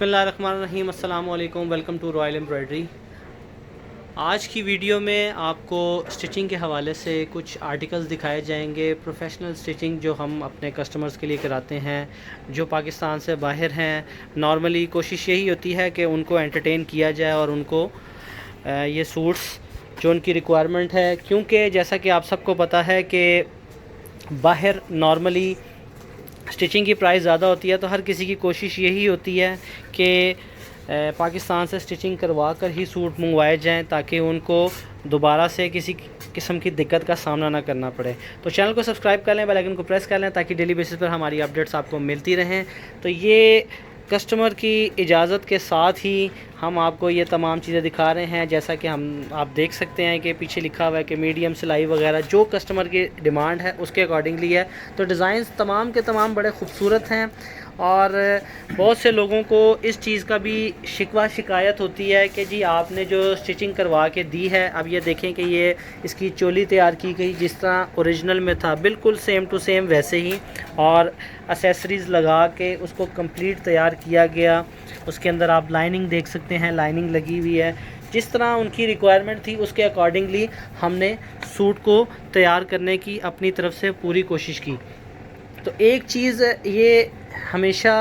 बिस्मिल्लाहिर्रहमानिर्रहीम, अस्सलाम वालेकुम, वेलकम टू रॉयल एम्ब्रॉयडरी। आज की वीडियो में आपको स्टिचिंग के हवाले से कुछ आर्टिकल्स दिखाए जाएंगे। प्रोफेशनल स्टिचिंग जो हम अपने कस्टमर्स के लिए कराते हैं, जो पाकिस्तान से बाहर हैं। नॉर्मली कोशिश यही होती है कि उनको एंटरटेन किया जाए और उनको ये सूट्स जो उनकी रिक्वायरमेंट है, क्योंकि जैसा कि आप सबको पता है कि बाहर नॉर्मली स्टिचिंग की प्राइस ज़्यादा होती है, तो हर किसी की कोशिश यही होती है कि पाकिस्तान से स्टिचिंग करवा कर ही सूट मंगवाए जाएं, ताकि उनको दोबारा से किसी किस्म की दिक्कत का सामना ना करना पड़े। तो चैनल को सब्सक्राइब कर लें, बेल आइकन को प्रेस कर लें, ताकि डेली बेसिस पर हमारी अपडेट्स आपको मिलती रहें। तो ये कस्टमर की इजाज़त के साथ ही हम आपको ये तमाम चीज़ें दिखा रहे हैं। जैसा कि आप देख सकते हैं कि पीछे लिखा हुआ है कि मीडियम सिलाई वगैरह जो कस्टमर की डिमांड है उसके अकॉर्डिंगली है। तो डिज़ाइंस तमाम के तमाम बड़े खूबसूरत हैं और बहुत से लोगों को इस चीज़ का भी शिकायत होती है कि जी आपने जो स्टिचिंग करवा के दी है, अब ये देखें कि ये इसकी चोली तैयार की गई जिस तरह ओरिजिनल में था, बिल्कुल सेम टू सेम वैसे ही, और एसेसरीज़ लगा के उसको कंप्लीट तैयार किया गया। उसके अंदर आप लाइनिंग देख सकते हैं, लाइनिंग लगी हुई है। जिस तरह उनकी रिक्वायरमेंट थी उसके अकॉर्डिंगली हमने सूट को तैयार करने की अपनी तरफ से पूरी कोशिश की। तो एक चीज़ ये हमेशा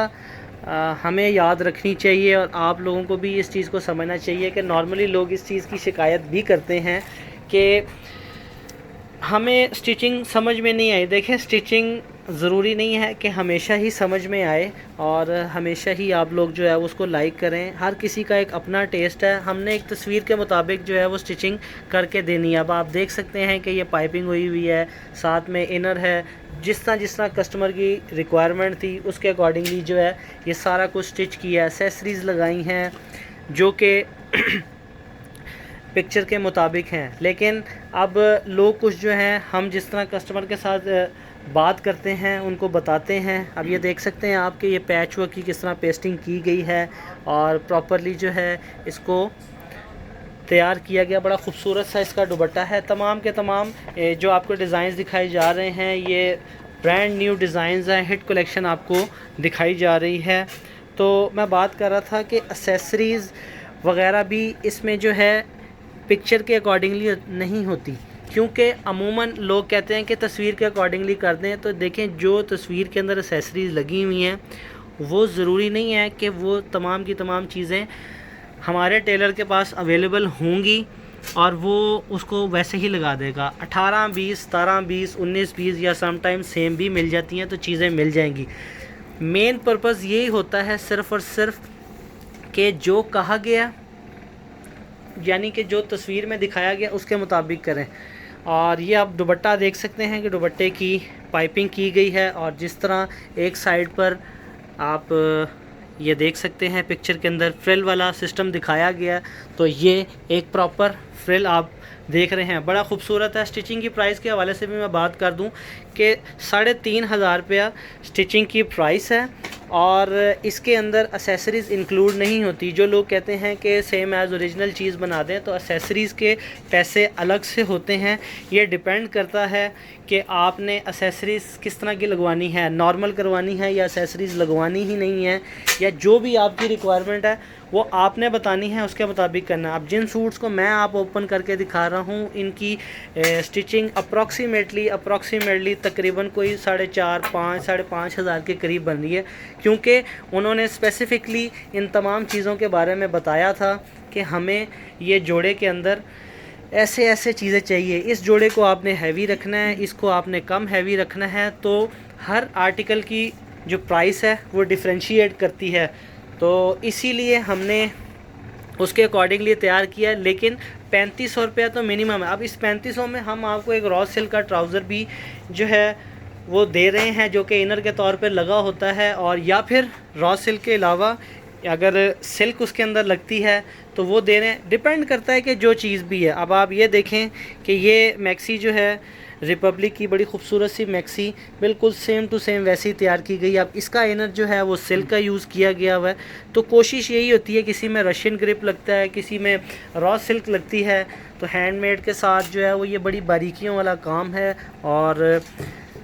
हमें याद रखनी चाहिए और आप लोगों को भी इस चीज़ को समझना चाहिए कि नॉर्मली लोग इस चीज़ की शिकायत भी करते हैं कि हमें स्टिचिंग समझ में नहीं आई। देखें, स्टिचिंग ज़रूरी नहीं है कि हमेशा ही समझ में आए और हमेशा ही आप लोग जो है उसको लाइक करें। हर किसी का एक अपना टेस्ट है। हमने एक तस्वीर के मुताबिक जो है वो स्टिचिंग करके देनी है। अब आप देख सकते हैं कि ये पाइपिंग हुई हुई है, साथ में इनर है। जिस तरह कस्टमर की रिक्वायरमेंट थी उसके अकॉर्डिंगली जो है ये सारा कुछ स्टिच किया है। एसेसरीज़ लगाई हैं जो कि पिक्चर के मुताबिक हैं। लेकिन अब लोग कुछ जो हैं, हम जिस तरह कस्टमर के साथ बात करते हैं उनको बताते हैं। अब ये देख सकते हैं आप कि ये पैच वर्क की किस तरह पेस्टिंग की गई है और प्रॉपरली जो है इसको तैयार किया गया। बड़ा खूबसूरत सा इसका दुपट्टा है। तमाम के तमाम जो आपको डिज़ाइंस दिखाई जा रहे हैं ये ब्रांड न्यू डिज़ाइंस हैं, हिट कलेक्शन आपको दिखाई जा रही है। तो मैं बात कर रहा था कि एसेसरीज़ वगैरह भी इसमें जो है पिक्चर के अकॉर्डिंगली नहीं होती, क्योंकि अमूमन लोग कहते हैं कि तस्वीर के अकॉर्डिंगली कर दें। तो देखें, जो तस्वीर के अंदर एसेसरीज़ लगी हुई हैं वो ज़रूरी नहीं है कि वो तमाम की तमाम चीज़ें हमारे टेलर के पास अवेलेबल होंगी और वो उसको वैसे ही लगा देगा। 18, 20, 17, 20, 19, 20 या समटाइम सेम भी मिल जाती हैं, तो चीज़ें मिल जाएंगी। मेन पर्पज़ यही होता है सिर्फ़ और सिर्फ कि जो कहा गया, यानी कि जो तस्वीर में दिखाया गया उसके मुताबिक करें। और ये आप दुपट्टा देख सकते हैं कि दुपट्टे की पाइपिंग की गई है और जिस तरह एक साइड पर आप ये देख सकते हैं पिक्चर के अंदर फ्रिल वाला सिस्टम दिखाया गया, तो ये एक प्रॉपर फ्रिल आप देख रहे हैं। बड़ा खूबसूरत है। स्टिचिंग की प्राइस के हवाले से भी मैं बात कर दूं कि 3,500 रुपया स्टिचिंग की प्राइस है और इसके अंदर एसेसरीज़ इंक्लूड नहीं होती। जो लोग कहते हैं कि सेम एज़ ओरिजिनल चीज़ बना दें, तो एसेसरीज़ के पैसे अलग से होते हैं। ये डिपेंड करता है कि आपने एसेसरीज़ किस तरह की लगवानी है, नॉर्मल करवानी है या एसेसरीज़ लगवानी ही नहीं है, या जो भी आपकी रिक्वायरमेंट है वो आपने बतानी है, उसके मुताबिक करना है। अब जिन सूट्स को मैं आप ओपन करके दिखा रहा हूँ, इनकी स्टिचिंग अप्रॉक्सीमेटली तकरीबन कोई 4,500 हज़ार के करीब बन रही है, क्योंकि उन्होंने स्पेसिफ़िकली इन तमाम चीज़ों के बारे में बताया था कि हमें ये जोड़े के अंदर ऐसे ऐसे चीज़ें चाहिए। इस जोड़े को आपने हैवी रखना है, इसको आपने कम हैवी रखना है। तो हर आर्टिकल की जो प्राइस है वो डिफ्रेंशिएट करती है, तो इसीलिए हमने उसके अकॉर्डिंगली तैयार किया। लेकिन 3500 रुपया तो मिनिमम है। अब इस 3500 में हम आपको एक रॉ सिल्क का ट्राउज़र भी जो है वो दे रहे हैं, जो कि इनर के तौर पे लगा होता है, और या फिर रॉ सिल्क के अलावा अगर सिल्क उसके अंदर लगती है तो वो दे रहे हैं। डिपेंड करता है कि जो चीज़ भी है। अब आप ये देखें कि ये मैक्सी जो है रिपब्लिक की बड़ी खूबसूरत सी मैक्सी, बिल्कुल सेम टू सेम वैसे ही तैयार की गई। अब इसका इनर जो है वो सिल्क का यूज़ किया गया हुआ है। तो कोशिश यही होती है, किसी में रशियन ग्रिप लगता है, किसी में रॉ सिल्क लगती है, तो हैंडमेड के साथ जो है वो ये बड़ी बारीकियों वाला काम है। और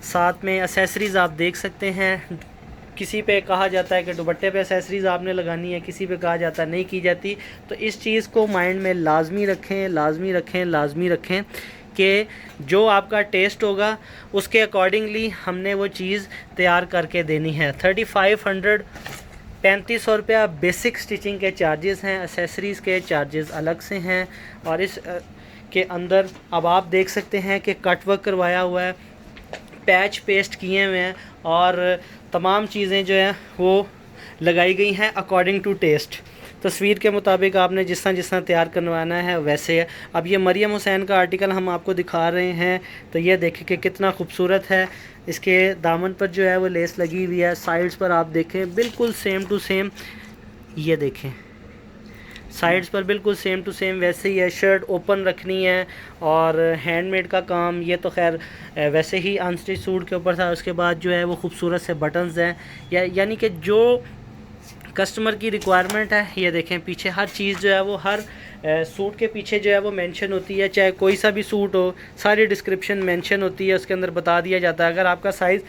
साथ में एसेसरीज़ आप देख सकते हैं, किसी पे कहा जाता है कि दुपट्टे पे एसेसरीज़ आपने लगानी है, किसी पे कहा जाता है नहीं की जाती। तो इस चीज़ को माइंड में लाजमी रखें, लाजमी रखें, लाजमी रखें कि जो आपका टेस्ट होगा उसके अकॉर्डिंगली हमने वो चीज़ तैयार करके देनी है। 3500 3500 रुपया बेसिक स्टिचिंग के चार्जेस हैं, एसेसरीज़ के चार्जेस अलग से हैं। और इस के अंदर अब आप देख सकते हैं कि कट वर्क करवाया हुआ है, पैच पेस्ट किए हुए हैं और तमाम चीज़ें जो हैं वो लगाई गई हैं अकॉर्डिंग टू टेस्ट। तस्वीर के मुताबिक आपने जिस तरह तैयार करवाना है वैसे है। अब ये मरियम हुसैन का आर्टिकल हम आपको दिखा रहे हैं, तो ये देखें कि कितना खूबसूरत है। इसके दामन पर जो है वो लेस लगी हुई है, साइड्स पर आप देखें बिल्कुल सेम टू सेम, ये देखें साइड्स पर बिल्कुल सेम टू सेम वैसे ही है। शर्ट ओपन रखनी है और हैंडमेड का काम, ये तो खैर वैसे ही अनस्टिच सूट के ऊपर था। उसके बाद जो है वो खूबसूरत से बटन्स हैं, यानी कि जो कस्टमर की रिक्वायरमेंट है। ये देखें पीछे हर चीज़ जो है वो हर सूट के पीछे जो है वो मेंशन होती है, चाहे कोई सा भी सूट हो सारी डिस्क्रिप्शन मेंशन होती है, उसके अंदर बता दिया जाता है। अगर आपका साइज़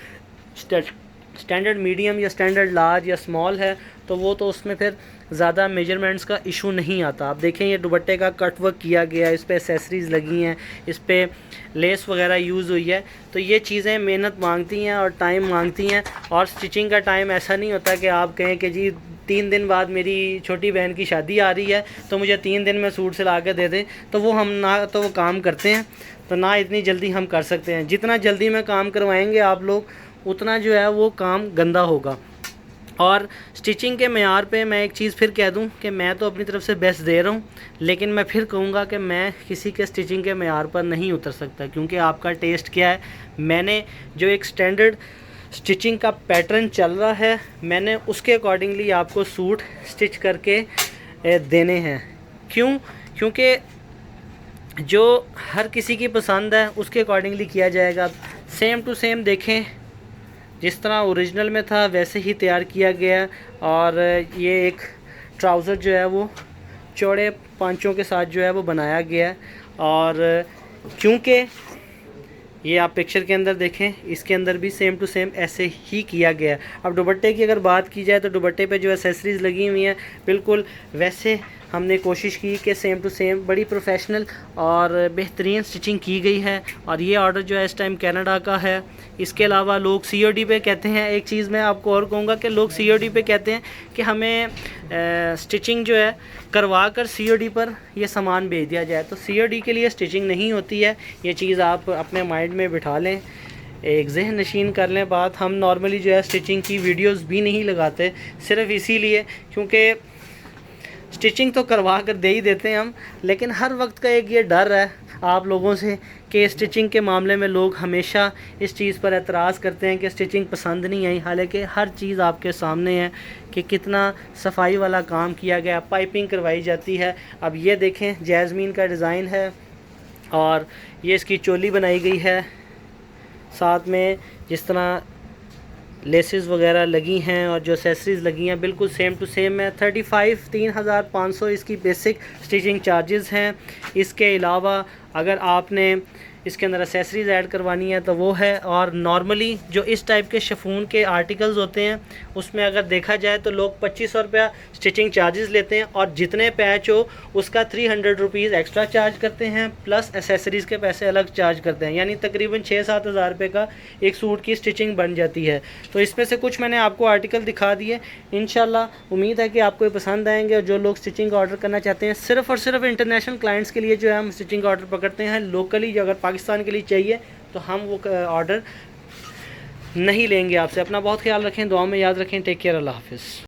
स्टैंडर्ड मीडियम या स्टैंडर्ड लार्ज या स्मॉल है तो वो तो उसमें फिर ज़्यादा मेजरमेंट्स का इशू नहीं आता। आप देखें ये दुपट्टे का कट वर्क किया गया है, इस पर एसेसरीज़ लगी हैं, इस पर लेस वगैरह यूज़ हुई है। तो ये चीज़ें मेहनत मांगती हैं और टाइम मांगती हैं। और स्टिचिंग का टाइम ऐसा नहीं होता कि आप कहें कि जी 3 दिन बाद मेरी छोटी बहन की शादी आ रही है तो मुझे 3 दिन में सूट सिला के दे दें, तो वो हम ना तो वो काम करते हैं, तो ना इतनी जल्दी हम कर सकते हैं। जितना जल्दी में काम करवाएंगे आप लोग उतना जो है वो काम गंदा होगा। और स्टिचिंग के मेयार पे मैं एक चीज़ फिर कह दूं कि मैं तो अपनी तरफ से बेस्ट दे रहा हूं, लेकिन मैं फिर कहूँगा कि मैं किसी के स्टिचिंग के मेयार पर नहीं उतर सकता, क्योंकि आपका टेस्ट क्या है। मैंने जो एक स्टैंडर्ड स्टिचिंग का पैटर्न चल रहा है, मैंने उसके अकॉर्डिंगली आपको सूट स्टिच करके देने हैं। क्योंकि जो हर किसी की पसंद है उसके अकॉर्डिंगली किया जाएगा। सेम टू सेम देखें, जिस तरह ओरिजिनल में था वैसे ही तैयार किया गया। और ये एक ट्राउज़र जो है वो चौड़े पांचों के साथ जो है वो बनाया गया है। और क्योंकि ये आप पिक्चर के अंदर देखें, इसके अंदर भी सेम टू सेम ऐसे ही किया गया है। अब दुपट्टे की अगर बात की जाए तो दुपट्टे पे जो एसेसरीज़ लगी हुई हैं बिल्कुल वैसे हमने कोशिश की कि सेम टू सेम बड़ी प्रोफेशनल और बेहतरीन स्टिचिंग की गई है। और ये ऑर्डर जो है इस टाइम कनाडा का है। इसके अलावा लोग COD पे कहते हैं। एक चीज़ मैं आपको और कहूँगा कि लोग COD पे कहते हैं कि हमें स्टिचिंग जो है करवा कर COD पर ये सामान भेज दिया जाए, तो COD के लिए स्टिचिंग नहीं होती है। ये चीज़ आप अपने माइंड में बिठा लें, एक जहन नशीन कर लें बात। हम नॉर्मली जो है स्टिचिंग की वीडियोस भी नहीं लगाते, सिर्फ इसीलिए क्योंकि स्टिचिंग तो करवा कर दे ही देते हैं हम, लेकिन हर वक्त का एक ये डर है आप लोगों से कि स्टिचिंग के मामले में लोग हमेशा इस चीज़ पर एतराज़ करते हैं कि स्टिचिंग पसंद नहीं आई। हालांकि हर चीज़ आपके सामने है कि कितना सफाई वाला काम किया गया, पाइपिंग करवाई जाती है। अब ये देखें जैस्मीन का डिज़ाइन है और ये इसकी चोली बनाई गई है, साथ में जिस तरह लेसेस वगैरह लगी हैं और जो एसेसरीज़ लगी हैं बिल्कुल सेम टू सेम है। 3500 इसकी बेसिक स्टिचिंग चार्जेस हैं। इसके अलावा अगर आपने इसके अंदर एसेसरीज़ ऐड करवानी है तो वो है। और नॉर्मली जो इस टाइप के शिफॉन के आर्टिकल्स होते हैं उसमें अगर देखा जाए तो लोग 2500 रुपया स्टिचिंग चार्जेस लेते हैं और जितने पैच हो उसका 300 रुपीज़ एक्स्ट्रा चार्ज करते हैं, प्लस एसेसरीज़ के पैसे अलग चार्ज करते हैं। यानी तकरीबन 6-7 हज़ार रुपये का एक सूट की स्टिचिंग बन जाती है। तो इसमें से कुछ मैंने आपको आर्टिकल दिखा दिए। इंशाल्लाह उम्मीद है कि आपको ये पसंद आएंगे। और जो लोग स्टिचिंग ऑर्डर करना चाहते हैं, सिर्फ़ और सिर्फ इंटरनेशनल क्लाइंट्स के लिए जो है हम स्टिचिंग ऑर्डर पकड़ते हैं। लोकली जो अगर पाकिस्तान के लिए चाहिए तो हम वो ऑर्डर नहीं लेंगे आपसे। अपना बहुत ख्याल रखें, दुआ में याद रखें। टेक केयर, अल्लाह हाफिज़।